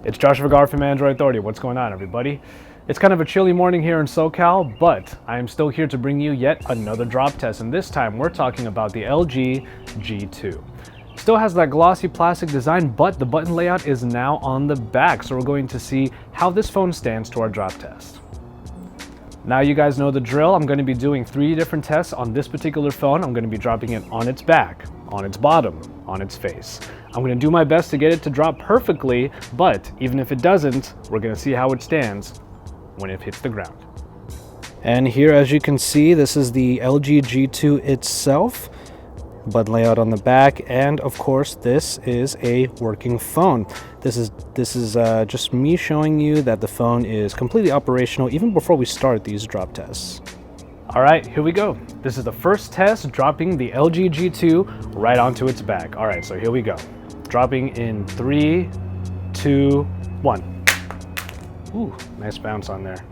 It's Josh Vergara from Android Authority. What's going on, everybody? It's kind of a chilly morning here in SoCal, but I am still here to bring you yet another drop test, and this time we're talking about the LG G2. Still has that glossy plastic design, but the button layout is now on the back, so we're going to see how this phone stands to our drop test. Now you guys know the drill. I'm going to be doing 3 different tests on this particular phone. I'm going to be dropping it on its back, on its bottom, on its face. I'm going to do my best to get it to drop perfectly, but even if it doesn't, we're going to see how it stands when it hits the ground. And here, as you can see, this is the LG G2 itself. Button layout on the back, and of course this is a working phone. This is just me showing you that the phone is completely operational even before we start these drop tests. All right, here we go. This is the first test dropping the LG G2 right onto its back. All right, so here we go. Dropping in 3, 2, 1. Ooh, nice bounce on there.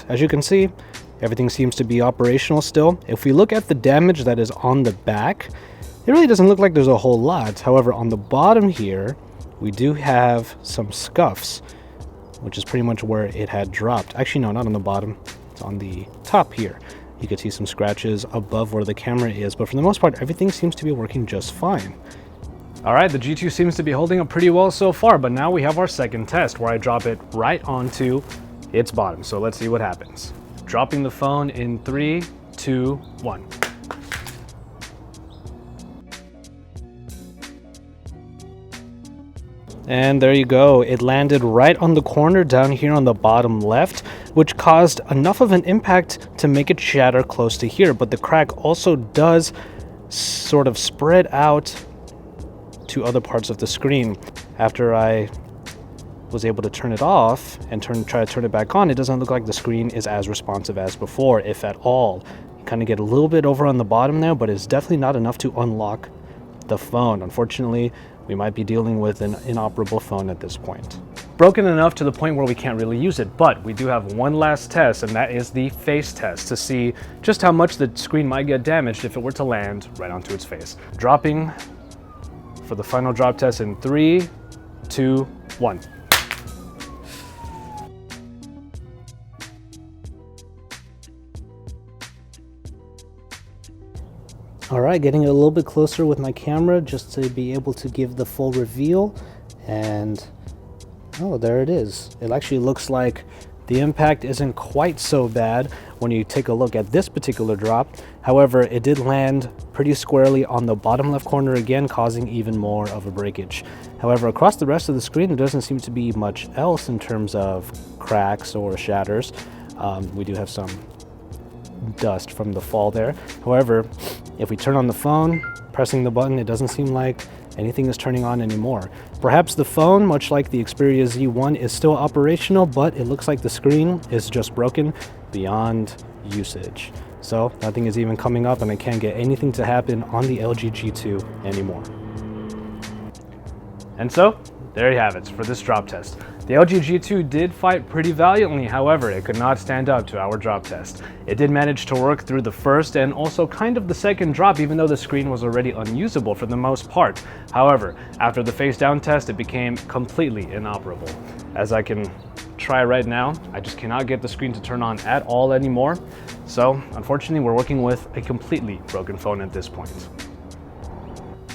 As you can see, everything seems to be operational still. If we look at the damage that is on the back, it really doesn't look like there's a whole lot. However, on the bottom here, we do have some scuffs, which is pretty much where it had dropped. Actually, no, not on the bottom. It's on the top here. You can see some scratches above where the camera is, but for the most part, everything seems to be working just fine. All right, the G2 seems to be holding up pretty well so far, but now we have our second test where I drop it right onto its bottom. So let's see what happens. Dropping the phone in 3, 2, 1. And there you go. It landed right on the corner down here on the bottom left, which caused enough of an impact to make it shatter close to here. But the crack also does sort of spread out to other parts of the screen. After I was able to turn it off and try to turn it back on, it doesn't look like the screen is as responsive as before, if at all. You kind of get a little bit over on the bottom there, but it's definitely not enough to unlock the phone. Unfortunately, we might be dealing with an inoperable phone at this point. Broken enough to the point where we can't really use it, but we do have one last test, and that is the face test to see just how much the screen might get damaged if it were to land right onto its face. Dropping for the final drop test in 3, 2, 1. All right, getting it a little bit closer with my camera just to be able to give the full reveal. And oh, there it is. It actually looks like the impact isn't quite so bad when you take a look at this particular drop. However, it did land pretty squarely on the bottom left corner again, causing even more of a breakage. However, across the rest of the screen, there doesn't seem to be much else in terms of cracks or shatters. We do have some dust from the fall there. However, if we turn on the phone, pressing the button, it doesn't seem like anything is turning on anymore. Perhaps the phone, much like the Xperia Z1, is still operational, but it looks like the screen is just broken beyond usage. So nothing is even coming up, and I can't get anything to happen on the LG G2 anymore. And so, there you have it for this drop test. The LG G2 did fight pretty valiantly, however, it could not stand up to our drop test. It did manage to work through the first and also kind of the second drop, even though the screen was already unusable for the most part. However, after the face down test, it became completely inoperable. As I can try right now, I just cannot get the screen to turn on at all anymore. So, unfortunately, we're working with a completely broken phone at this point.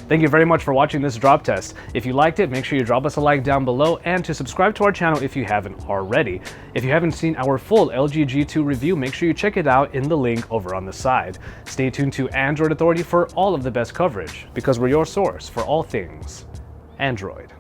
Thank you very much for watching this drop test. If you liked it, make sure you drop us a like down below and to subscribe to our channel if you haven't already. If you haven't seen our full LG G2 review, make sure you check it out in the link over on the side. Stay tuned to Android Authority for all of the best coverage, because we're your source for all things Android.